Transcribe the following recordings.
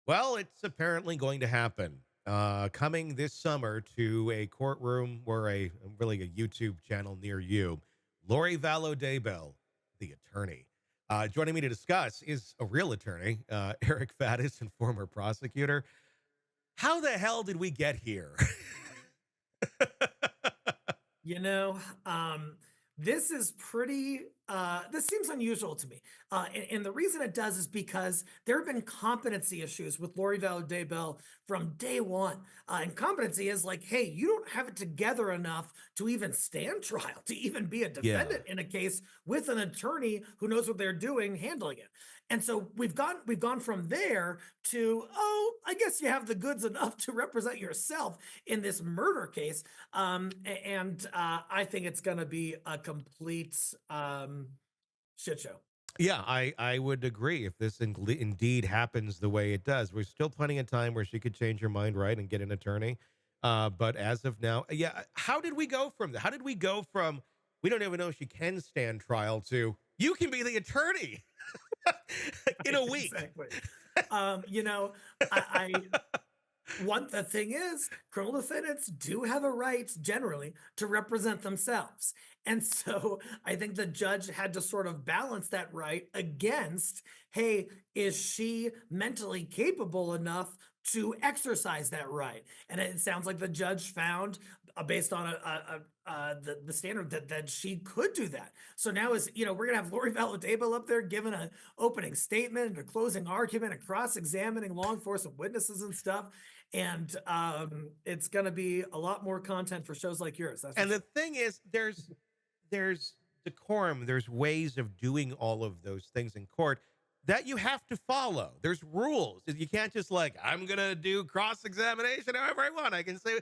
Well, it's apparently going to happen. Coming this summer to a courtroom or really a YouTube channel near you. Lori Vallow Daybell, the attorney. Joining me to discuss is a real attorney, Eric Faddis, and former prosecutor. How the hell did we get here? You know, this is this seems unusual to me. And the reason it does is because there have been competency issues with Lori Vallow Daybell from day one. And competency is like, hey, you don't have it together enough to even stand trial, to even be a Yeah. defendant in a case with an attorney who knows what they're doing handling it. And so we've gone from there to, oh, I guess you have the goods enough to represent yourself in this murder case. I think it's going to be a complete shit show. Yeah, I would agree if this indeed happens the way it does. We're still plenty of time where she could change her mind, right, and get an attorney. But as of now, yeah, how did we go from that? How did we go from we don't even know if she can stand trial to you can be the attorney in Right, a week? exactly. You know, I One the thing is, criminal defendants do have a right generally to represent themselves. And so I think the judge had to sort of balance that right against, hey, is she mentally capable enough to exercise that right? And it sounds like the judge found, based on the standard, that she could do that. So now we're gonna have Lori Vallow Daybell up there giving an opening statement and a closing argument and cross-examining law enforcement witnesses and stuff, and it's going to be a lot more content for shows like yours, that's for And the sure. thing is, there's decorum, there's ways of doing all of those things in court that you have to follow. There's rules. You can't just like, I'm gonna do cross-examination however I want. I can say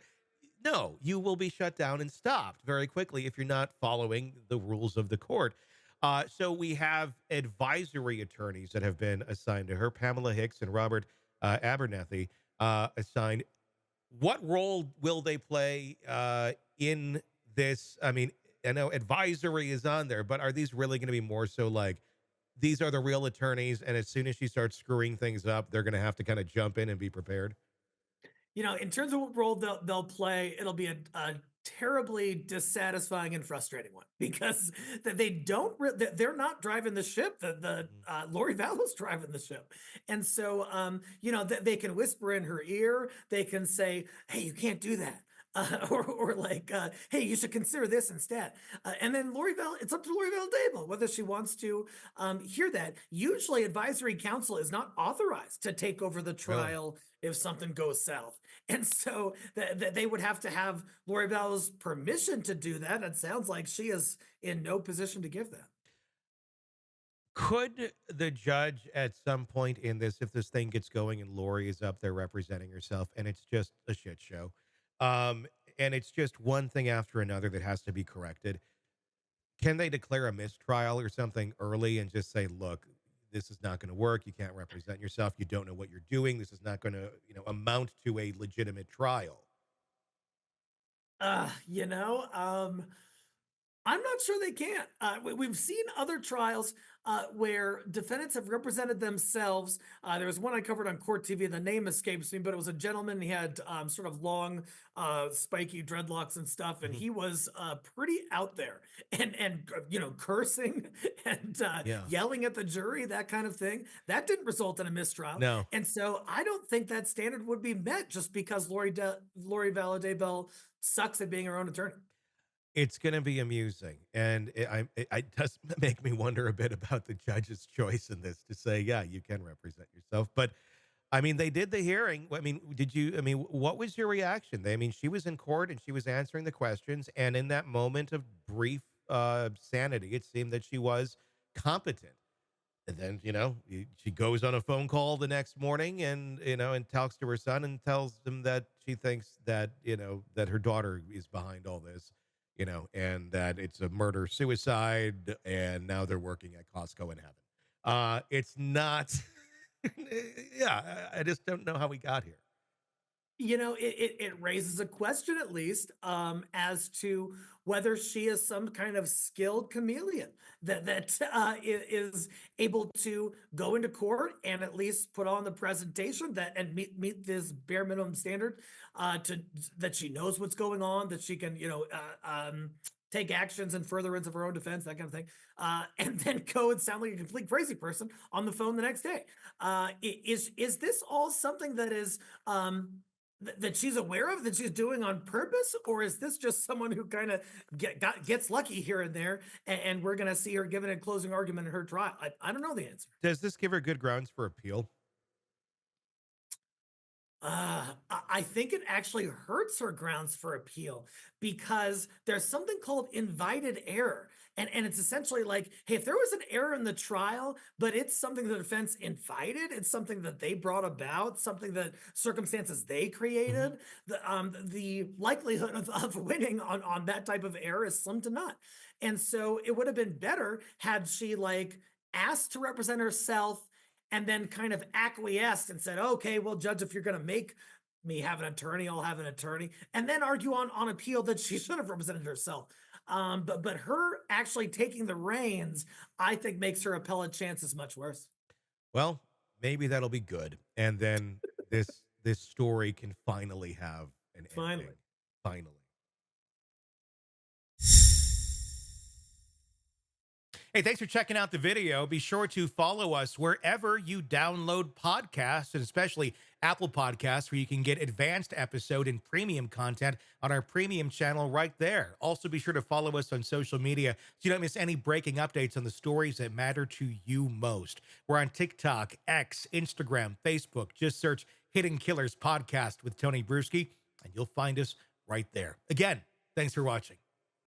no, you will be shut down and stopped very quickly if you're not following the rules of the court. So we have advisory attorneys that have been assigned to her, Pamela Hicks and Robert Abernethy, assigned. What role will they play in this? I mean, I know advisory is on there, but are these really going to be more so like these are the real attorneys, and as soon as she starts screwing things up, they're going to have to kind of jump in and be prepared? In terms of what role they'll play, it'll be a terribly dissatisfying and frustrating one because they don't they're not driving the ship. The Mhm. Lori Vallow's driving the ship, and so they can whisper in her ear. They can say, "Hey, you can't do that." Or like, hey, you should consider this instead. And then it's up to Lori Bell Dable whether she wants to hear that. Usually, advisory council is not authorized to take over the Really? trial if something goes south. And so they would have to have Lori Bell's permission to do that. It sounds like she is in no position to give that. Could the judge at some point in this, if this thing gets going and Lori is up there representing herself and it's just a shit show, um, and it's just one thing after another that has to be corrected, can they declare a mistrial or something early and just say, look, this is not going to work. You can't represent yourself. You don't know what you're doing. This is not going to, amount to a legitimate trial. Uh, you know, um, I'm not sure they can. We've seen other trials where defendants have represented themselves. There was one I covered on Court TV. The name escapes me, but it was a gentleman. He had sort of long, spiky dreadlocks and stuff, and Mhm. he was pretty out there and cursing and Yeah. yelling at the jury, that kind of thing. That didn't result in a mistrial, No. and so I don't think that standard would be met just because Lori Valade Bell sucks at being her own attorney. It's gonna be amusing, and it does make me wonder a bit about the judge's choice in this to say, "Yeah, you can represent yourself." But, I mean, they did the hearing. I mean, what was your reaction? I mean, she was in court, and she was answering the questions, and in that moment of brief, sanity, it seemed that she was competent. And then, she goes on a phone call the next morning and talks to her son and tells him that she thinks that her daughter is behind all this, and that it's a murder suicide. And now they're working at Costco in heaven. It's not, yeah, I just don't know how we got here. it raises a question at least as to whether she is some kind of skilled chameleon that is able to go into court and at least put on the presentation that and meet this bare minimum standard to that she knows what's going on, that she can take actions in furtherance of her own defense, that kind of thing, and then go and sound like a complete crazy person on the phone the next day. Is this all something that is that she's aware of, that she's doing on purpose, or is this just someone who kind of gets lucky here and there, and we're going to see her giving a closing argument in her trial? I don't know the answer. Does this give her good grounds for appeal? I think it actually hurts her grounds for appeal because there's something called invited error. And it's essentially like, hey, if there was an error in the trial, but it's something the defense invited, it's something that they brought about, something that circumstances they Mhm. created, the likelihood of winning on that type of error is slim to none. And so it would have been better had she like asked to represent herself and then kind of acquiesced and said, okay, well, judge, if you're going to make me have an attorney, I'll have an attorney, and then argue on appeal that she should have represented herself. But her actually taking the reins, I think, makes her appellate chances much worse. Well, maybe that'll be good. And then this story can finally have an ending. Finally. Finally. Hey, thanks for checking out the video. Be sure to follow us wherever you download podcasts, and especially Apple Podcasts, where you can get advanced episode and premium content on our premium channel right there. Also, be sure to follow us on social media so you don't miss any breaking updates on the stories that matter to you most. We're on TikTok, X, Instagram, Facebook. Just search Hidden Killers Podcast with Tony Bruschi, and you'll find us right there. Again, thanks for watching.